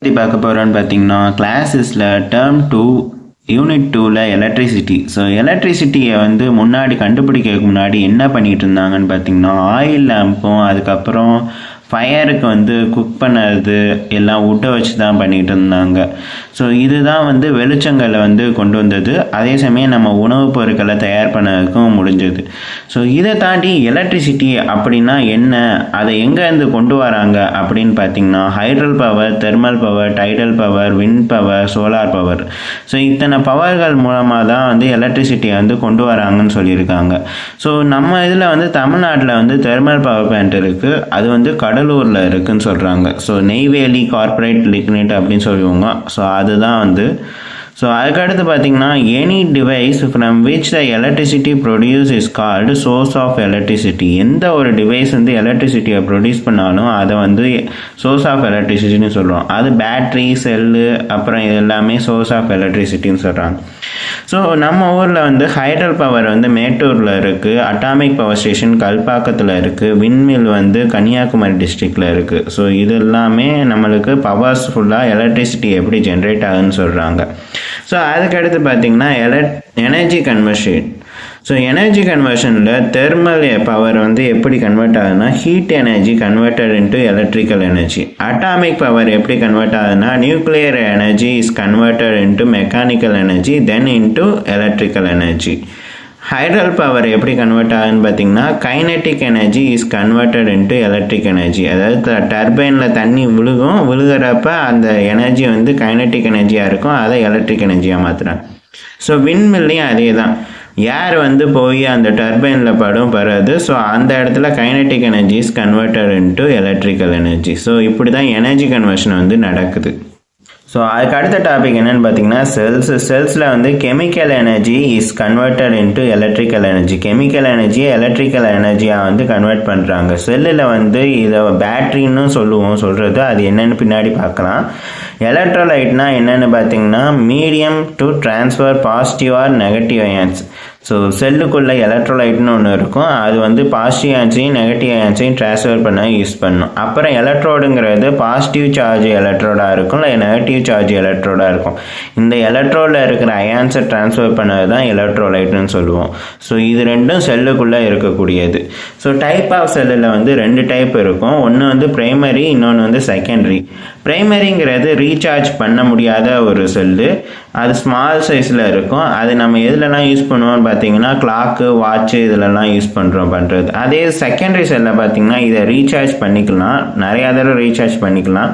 எப்படி பார்க்க போகிறோன்னு பார்த்தீங்கன்னா கிளாஸஸில் டேர்ம் 2 யூனிட் 2ல் எலக்ட்ரிசிட்டி. ஸோ எலக்ட்ரிசிட்டியை வந்து முன்னாடி கண்டுபிடிக்கிறதுக்கு முன்னாடி என்ன பண்ணிகிட்டு இருந்தாங்கன்னு பார்த்தீங்கன்னா ஆயில் லேம்பும் அதுக்கப்புறம் ஃபயருக்கு வந்து குக் பண்ணுறது எல்லாம் விட்ட வச்சு தான் பண்ணிகிட்டு இருந்தாங்க. ஸோ இதுதான் வந்து வெளிச்சங்களை வந்து கொண்டு வந்தது. அதே சமயம் நம்ம உணவுப் பொருட்களை தயார் பண்ணதுக்கும் முடிஞ்சது. ஸோ இதை தாண்டி எலக்ட்ரிசிட்டி அப்படின்னா என்ன, அதை எங்கேருந்து கொண்டு வராங்க அப்படின்னு பார்த்தீங்கன்னா hydel power, thermal power, tidal power, wind power, solar power. So இத்தனை பவர்கள் மூலமாக தான் வந்து எலக்ட்ரிசிட்டியை வந்து கொண்டு வராங்கன்னு சொல்லியிருக்காங்க. ஸோ நம்ம இதில் வந்து தமிழ்நாட்டில் வந்து தெர்மல் பவர் பிளான்ட் இருக்குது. அது வந்து கடலூரில் இருக்குதுன்னு சொல்கிறாங்க. ஸோ நெய்வேலி கார்ப்பரேட் லிக்னைட் அப்படின்னு சொல்லுவாங்க. ஸோ அதுதான் வந்து ஸோ அதுக்கடுத்து பார்த்தீங்கன்னா any device from which the electricity produce is called source of electricity. எந்த ஒரு டிவைஸ் வந்து எலக்ட்ரிசிட்டியை ப்ரொடியூஸ் பண்ணாலும் அதை வந்து சோர்ஸ் ஆஃப் எலக்ட்ரிசிட்டின்னு சொல்கிறோம். அது பேட்ரி, செல்லு, அப்புறம் இது எல்லாமே சோர்ஸ் ஆஃப் எலக்ட்ரிசிட்டின்னு சொல்கிறாங்க. ஸோ நம்ம ஊரில் வந்து ஹைட்ரல் பவர் வந்து மேட்டூரில் இருக்குது, அட்டாமிக் பவர் ஸ்டேஷன் கல்பாக்கத்தில் இருக்குது, விண்மில் வந்து கன்னியாகுமரி டிஸ்ட்ரிக்டில் இருக்குது. ஸோ இது எல்லாமே நம்மளுக்கு பவர்ஸ்ஃபுல்லாக எலக்ட்ரிசிட்டி எப்படி ஜென்ரேட் ஆகுதுன்னு சொல்கிறாங்க. ஸோ அதுக்கடுத்து பார்த்திங்கன்னா எனர்ஜி கன்வர்ஷன். ஸோ எனர்ஜி கன்வர்ஷனில் தெர்மல் பவர் வந்து எப்படி கன்வெர்ட் ஆகுதுன்னா heat energy converted into electrical energy. Atomic power எப்படி கன்வெர்ட் ஆகுதுன்னா nuclear energy is converted into mechanical energy then into electrical energy. Hydel power எப்படி கன்வெர்ட் ஆகுதுன்னு பார்த்தீங்கன்னா kinetic energy is converted into electric energy. அதாவது டர்பைனில் தண்ணி விழுகிறப்ப அந்த எனர்ஜி வந்து கைனெட்டிக் எனர்ஜியாக இருக்கும், அதை எலக்ட்ரிக் எனர்ஜியாக மாற்றுறாங்க. ஸோ விண்மில்லையும் அதே தான், ஏர் வந்து போய் அந்த டர்பைனில் படாது. ஸோ அந்த இடத்துல kinetic energy is converted into electrical energy. So இப்படி தான் எனர்ஜி கன்வர்ஷன் வந்து நடக்குது. ஸோ அதுக்கு அடுத்த டாபிக் என்னென்னு பார்த்தீங்கன்னா செல்ஸில் வந்து chemical energy is converted into electrical energy. Chemical எனர்ஜியை எலக்ட்ரிக்கல் எனர்ஜியாக வந்து கன்வெர்ட் பண்ணுறாங்க. செல்லில் வந்து இதை பேட்ரின்னு சொல்கிறது அது என்னென்னு பின்னாடி பார்க்கலாம். எலக்ட்ரோலைட்னா என்னென்னு பார்த்தீங்கன்னா medium to transfer positive or negative ions. So செல்லுக்குள்ளே எலக்ட்ரோலைட்னு ஒன்று இருக்கும், அது வந்து பாசிட்டிவ் அயான்ஸையும் நெகட்டிவ் அயான்ஸையும் ட்ரான்ஸ்ஃபர் பண்ண யூஸ் பண்ணும். அப்புறம் எலக்ட்ரோடுங்கிறது பாசிட்டிவ் சார்ஜ் எலக்ட்ரோடாக இருக்கும், இல்லை நெகட்டிவ் சார்ஜ் எலக்ட்ரோடாக இருக்கும். இந்த எலக்ட்ரோடில் இருக்கிற அயான்ஸை ட்ரான்ஸ்ஃபர் பண்ணது தான் எலக்ட்ரோலைட்னு சொல்லுவோம். ஸோ இது ரெண்டும் செல்லுக்குள்ளே இருக்கக்கூடியது. ஸோ டைப் ஆஃப் செல்லில் வந்து 2 டைப் இருக்கும். ஒன்று வந்து பிரைமரி, இன்னொன்று வந்து செகண்டரி. பிரைமரிங்கிறது ரீசார்ஜ் பண்ண முடியாத ஒரு செல்லு, அது ஸ்மால் சைஸில் இருக்கும். அது நம்ம எதுலலாம் யூஸ் பண்ணுவோம்னு பார்த்தீங்கன்னா கிளாக்கு, வாட்சு இதிலலாம் யூஸ் பண்ணுறது. அதே செகண்டரி செல்லில் பார்த்தீங்கன்னா இதை ரீசார்ஜ் பண்ணிக்கலாம், நிறையா தடவை ரீசார்ஜ் பண்ணிக்கலாம்.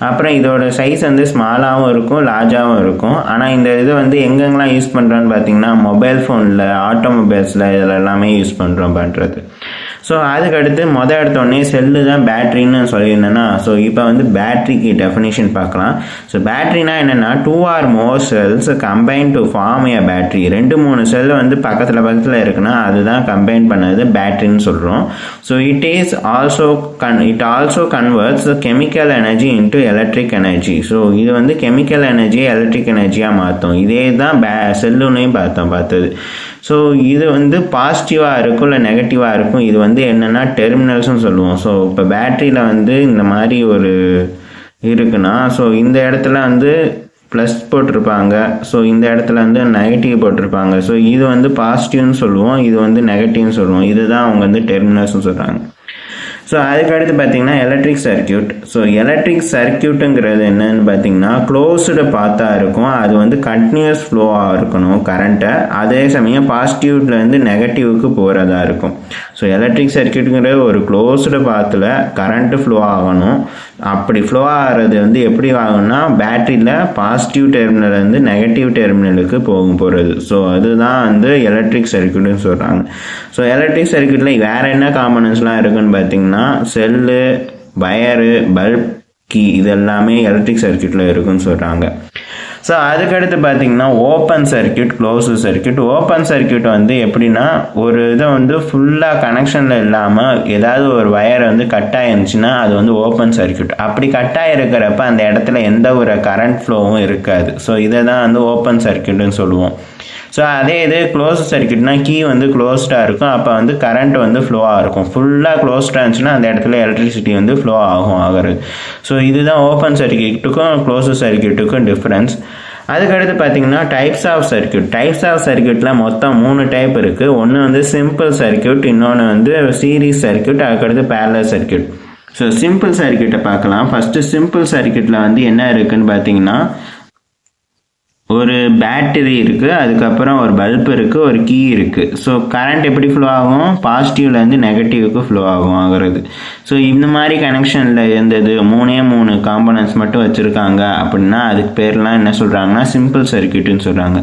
அப்புறம் இதோட சைஸ் வந்து ஸ்மாலாகவும் இருக்கும், லார்ஜாகவும் இருக்கும். ஆனால் இந்த இது வந்து எங்கெங்கெல்லாம் யூஸ் பண்ணுறோன்னு பார்த்தீங்கன்னா மொபைல் ஃபோனில், ஆட்டோமொபைல்ஸில் இதில் எல்லாமே யூஸ் பண்ணுறது. ஸோ அதுக்கடுத்து எடுத்தோடனே செல்லு தான் பேட்ரின்னு சொல்லியிருந்தேன்னா, ஸோ இப்போ வந்து பேட்ரிக்கு டெஃபினிஷன் பார்க்கலாம். ஸோ பேட்ரினா என்னென்னா 2 or more cells combine to form a battery. 2-3 செல் வந்து பக்கத்தில் இருக்குன்னா அதுதான் கம்பைன் பண்ணது பேட்ரின்னு சொல்கிறோம். So it also converts chemical energy into electric energy. So இது வந்து கெமிக்கல் எனர்ஜியை எலக்ட்ரிக் எனர்ஜியாக மாற்றும். இதே தான் செல்லுன்னையும் பார்த்தது. ஸோ இது வந்து பாசிட்டிவாக இருக்கும், இல்லை நெகட்டிவாக இருக்கும். இது வந்து என்னென்னா டெர்மினல்ஸ்னு சொல்லுவோம். ஸோ இப்போ பேட்டரியில் வந்து இந்த மாதிரி ஒரு இருக்குன்னா, ஸோ இந்த இடத்துல வந்து ப்ளஸ் போட்டிருப்பாங்க, ஸோ இந்த இடத்துல வந்து நெகட்டிவ் போட்டிருப்பாங்க. ஸோ இது வந்து பாசிட்டிவ்னு சொல்லுவோம், இது வந்து நெகட்டிவ்னு சொல்லுவோம். இதுதான் அவங்க வந்து டெர்மினல்ஸ்னு சொல்கிறாங்க. ஸோ அதுக்கடுத்து பார்த்தீங்கன்னா எலக்ட்ரிக் சர்க்கியூட். ஸோ எலக்ட்ரிக் சர்க்கியூட்டுங்கிறது என்னன்னு பார்த்தீங்கன்னா க்ளோஸ்டு பாத்தாக இருக்கும், அது வந்து கண்டினியூஸ் ஃப்ளோவாக இருக்கணும் கரண்ட்டை, அதே சமயம் பாசிட்டிவ்லேருந்து நெகட்டிவ்க்கு போகிறதா இருக்கும். ஸோ எலக்ட்ரிக் சர்க்கியூட்டுங்கிறது ஒரு க்ளோஸ்டு பாத்தில் கரண்ட்டு ஃப்ளோ ஆகணும். அப்படி ஃப்ளோ ஆகிறது வந்து எப்படி ஆகும்னா பேட்டரியில் பாசிட்டிவ் டெர்மினல்லேருந்து நெகட்டிவ் டெர்மினலுக்கு போகிறது. ஸோ அதுதான் வந்து எலக்ட்ரிக் சர்க்கியூட்னு சொல்கிறாங்க. ஸோ எலக்ட்ரிக் சர்க்கியூட்டில் வேறு என்ன காம்பனன்ட்ஸ்லாம் இருக்குதுன்னு பார்த்தீங்கன்னா செல்லு, வயரு, பல்ப், கீ, இதெல்லாமே எலக்ட்ரிக் சர்க்கியூட்டில் இருக்குன்னு சொல்கிறாங்க. ஸோ அதுக்கடுத்து பார்த்தீங்கன்னா open circuit, closed circuit. Open circuit வந்து எப்படின்னா ஒரு இதை வந்து ஃபுல்லாக கனெக்ஷனில் இல்லாமல் ஏதாவது ஒரு வயர் வந்து கட் ஆயிருந்துச்சுன்னா அது வந்து ஓப்பன் சர்க்கியூட். அப்படி கட் ஆகிருக்கிறப்ப அந்த இடத்துல எந்த ஒரு கரண்ட் ஃப்ளோவும் இருக்காது. ஸோ இதை தான் வந்து ஓப்பன் சர்க்கியூட்னு சொல்லுவோம். ஸோ அதே இது க்ளோஸ் சர்க்கியூட்னா கீ வந்து க்ளோஸ்டாக இருக்கும், அப்போ வந்து கரண்ட் வந்து ஃப்ளோவாக இருக்கும். ஃபுல்லாக க்ளோஸ்டாக இருந்துச்சுன்னா அந்த இடத்துல எலக்ட்ரிசிட்டி வந்து ஃப்ளோ ஆகிறது. ஸோ இதுதான் ஓப்பன் சர்க்கியூட்டுக்கும் க்ளோஸ் சர்க்கியூட்டுக்கும் டிஃப்ரென்ஸ். அதுக்கடுத்து பார்த்தீங்கன்னா டைப்ஸ் ஆஃப் சர்க்கியூட்டில் மொத்தம் 3 டைப் இருக்குது. ஒன்று வந்து சிம்பிள் சர்க்கியூட், இன்னொன்று வந்து சீரிஸ் சர்க்கியூட், அதுக்கடுத்து பேரலல் சர்க்கியூட். ஸோ சிம்பிள் சர்க்கியூட்டை பார்க்கலாம். ஃபஸ்ட்டு சிம்பிள் சர்க்கியூட்டில் வந்து என்ன இருக்குதுன்னு பார்த்தீங்கன்னா ஒரு பேட்டரி இருக்குது, அதுக்கப்புறம் ஒரு பல்ப் இருக்குது, ஒரு கீ இருக்குது. ஸோ கரண்ட் எப்படி ஃப்ளோ ஆகும், பாசிட்டிவ்லேருந்து நெகட்டிவ்க்கு ஃப்ளோ ஆகிறது. ஸோ இந்த மாதிரி கனெக்ஷனில் இருந்தது 3 காம்பனன்ட்ஸ் மட்டும் வச்சுருக்காங்க அப்படின்னா அதுக்கு பேர்லாம் என்ன சொல்கிறாங்கன்னா சிம்பிள் சர்க்கியூட்டுன்னு சொல்கிறாங்க.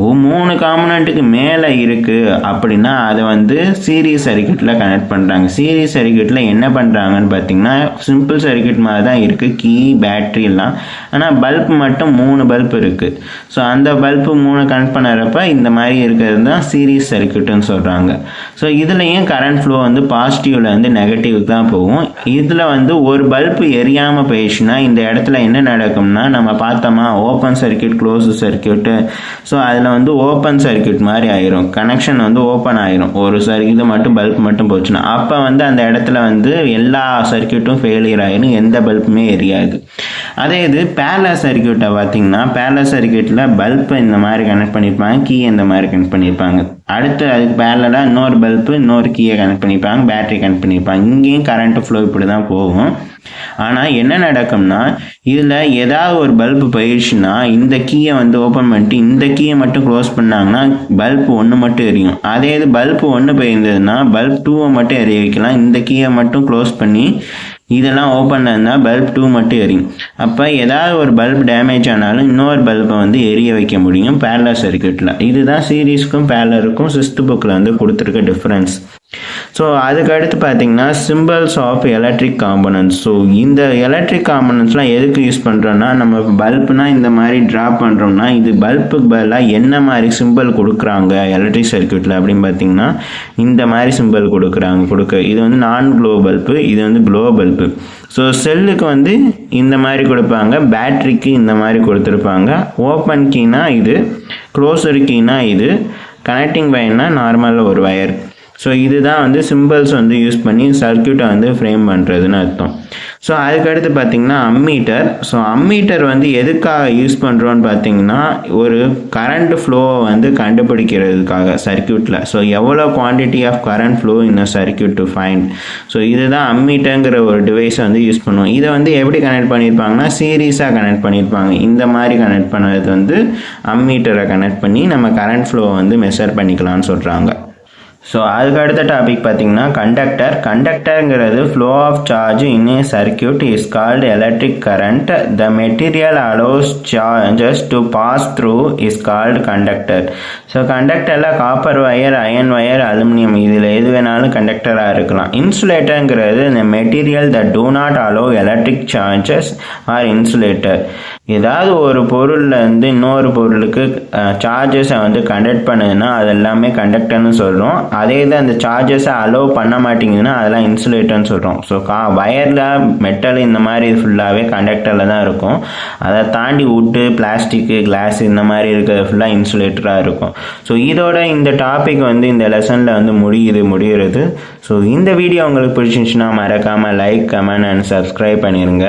3 காம்பனண்ட்டுக்கு மேலே இருக்குது அப்படின்னா அதை வந்து சீரிஸ் சர்க்கியூட்டில் கனெக்ட் பண்ணுறாங்க. சீரிஸ் சர்க்கியூட்டில் என்ன பண்ணுறாங்கன்னு பார்த்தீங்கன்னா சிம்பிள் சர்க்கியூட் மாதிரி தான் இருக்குது, கீ பேட்ரி எல்லாம். ஆனால் பல்ப் மட்டும் 3 பல்ப் இருக்குது. ஸோ அந்த பல்பு 3 கனெக்ட் பண்ணுறப்ப இந்த மாதிரி இருக்கிறது தான் சீரிஸ் சர்க்கியூட்டுன்னு சொல்கிறாங்க. ஸோ இதுலேயும் கரண்ட் ஃப்ளோ வந்து பாசிட்டிவ்லேருந்து நெகட்டிவ்க்கு தான் போகும். இதில் வந்து ஒரு பல்பு எரியாமல் போயிடுச்சுன்னா இந்த இடத்துல என்ன நடக்கும்னா நம்ம பார்த்தோமா open circuit close circuit. So அதில் வந்து ஓப்பன் சர்க்கியூட் மாதிரி ஆயிரும், கனெக்ஷன் வந்து ஓப்பன் ஆயிரும். ஒரு இது மட்டும் பல்ப் மட்டும் போச்சுன்னா அப்போ வந்து அந்த இடத்துல வந்து எல்லா சர்க்கியூட்டும் ஃபெயிலியர் ஆயிரும், எந்த பல்புமே எரியாது. அதே இது பேரலல் சர்க்கியூட்டை பார்த்தீங்கன்னா பேரலல் சர்க்கியூட்டில் பல்பை இந்த மாதிரி கனெக்ட் பண்ணியிருப்பாங்க, கீ இந்த மாதிரி கனெக்ட் பண்ணியிருப்பாங்க. அடுத்து அதுக்கு பேரலாக இன்னொரு பல்பு இன்னொரு கீயை கனெக்ட் பண்ணியிருப்பாங்க, பேட்டரி கனெக்ட் பண்ணியிருப்பாங்க. இங்கேயும் கரண்ட் ஃப்ளோ இப்படி தான் போகும். ஆனால் என்ன நடக்கும்னா இதில் ஏதாவது ஒரு பல்பு போயிடுச்சுன்னா இந்த கீயை வந்து ஓப்பன் பண்ணிட்டு இந்த கீயை மட்டும் க்ளோஸ் பண்ணாங்கன்னா பல்பு 1 மட்டும் எரியும். அதே இது பல்பு 1 போயிருந்ததுன்னா பல்ப் 2 மட்டும் எரிய வைக்கலாம். இந்த கீயை மட்டும் க்ளோஸ் பண்ணி இதெல்லாம் ஓப்பன் இருந்தால் பல்ப் 2 மட்டும் எரியும். அப்போ ஏதாவது ஒரு பல்ப் டேமேஜ் ஆனாலும் இன்னொரு பல்பை வந்து எரிய வைக்க முடியும் பேரலல் சர்க்கியூட்டில். இதுதான் சீரிஸ்க்கும் பேரலருக்கும் 6th புக்கில் வந்து கொடுத்துருக்க டிஃப்ரென்ஸ். ஸோ அதுக்கு அடுத்து பார்த்தீங்கன்னா symbols of electric components. So இந்த எலக்ட்ரிக் காம்பனன்ட்ஸ்லாம் எதுக்கு யூஸ் பண்ணுறோன்னா நம்ம பல்ப்னா இந்த மாதிரி ட்ரா பண்ணுறோம்னா இது பல்புக்கு பதிலாக என்ன மாதிரி சிம்பிள் கொடுக்குறாங்க எலக்ட்ரிக் சர்க்கியூட்டில் அப்படின்னு பார்த்தீங்கன்னா இந்த மாதிரி சிம்பிள் கொடுக்க. இது வந்து நான் க்ளோ பல்பு, இது வந்து க்ளோ பல்பு. ஸோ செல்லுக்கு வந்து இந்த மாதிரி கொடுப்பாங்க, பேட்ரிக்கு இந்த மாதிரி கொடுத்துருப்பாங்க. ஓப்பன் கீனா இது, க்ளோஸர் கீனா இது, கனெக்டிங் வயர்னா நார்மலாக ஒரு வயர். ஸோ இதுதான் வந்து சிம்பிள்ஸ் வந்து யூஸ் பண்ணி சர்க்கியூட்டை வந்து ஃப்ரேம் பண்ணுறதுன்னு அர்த்தம். ஸோ அதுக்கடுத்து பார்த்திங்கன்னா அம்மீட்டர். ஸோ அம்மீட்டர் வந்து எதுக்காக யூஸ் பண்ணுறோன்னு பார்த்தீங்கன்னா ஒரு கரண்ட் ஃப்ளோவை வந்து கண்டுபிடிக்கிறதுக்காக சர்க்கியூட்டில். ஸோ எவ்வளோ குவான்டிட்டி ஆஃப் கரண்ட் ஃப்ளோ இந்த சர்க்கியூட் டு ஃபைண்ட். ஸோ இதுதான் அம்மீட்டருங்கிற ஒரு டிவைஸை வந்து யூஸ் பண்ணுவோம். இதை வந்து எப்படி கனெக்ட் பண்ணியிருப்பாங்கன்னா சீரீஸாக கனெக்ட் பண்ணியிருப்பாங்க. இந்த மாதிரி கனெக்ட் பண்ணது வந்து அம்மீட்டரை கனெக்ட் பண்ணி நம்ம கரண்ட் ஃப்ளோவை வந்து மெஷர் பண்ணிக்கலாம்னு சொல்கிறாங்க. ஸோ அதுக்கு அடுத்த டாபிக் பார்த்தீங்கன்னா கண்டக்டருங்கிறது flow of charge in a circuit is called electric current. The material allows charges to pass through is called conductor. So கண்டக்டரில் copper wire, iron wire, aluminium இதில் எது வேணாலும் கண்டக்டராக இருக்கலாம். இன்சுலேட்டருங்கிறது இந்த material that do not allow electric charges are insulator. ஏதாவது ஒரு பொருள்லேருந்து இன்னொரு பொருளுக்கு சார்ஜஸை வந்து கண்டக்ட் பண்ணுதுன்னா அது எல்லாமே கண்டக்டர்னு சொல்கிறோம். அதே இது அந்த சார்ஜஸை அலோவ் பண்ண மாட்டேங்குதுன்னா அதெல்லாம் இன்சுலேட்டர்னு சொல்கிறோம். ஸோ வயரில் மெட்டல் இந்த மாதிரி ஃபுல்லாகவே கண்டக்டரில் தான் இருக்கும். அதை தாண்டி வுட்டு, பிளாஸ்டிக்கு, கிளாஸ் இந்த மாதிரி இருக்கிறது ஃபுல்லாக இன்சுலேட்டராக இருக்கும். ஸோ இதோட இந்த டாபிக் வந்து இந்த லெசனில் வந்து முடிகிறது. ஸோ இந்த வீடியோ உங்களுக்கு பிடிச்சிருந்துச்சுன்னா மறக்காமல் லைக், கமெண்ட் அண்ட் சப்ஸ்கிரைப் பண்ணிடுங்க.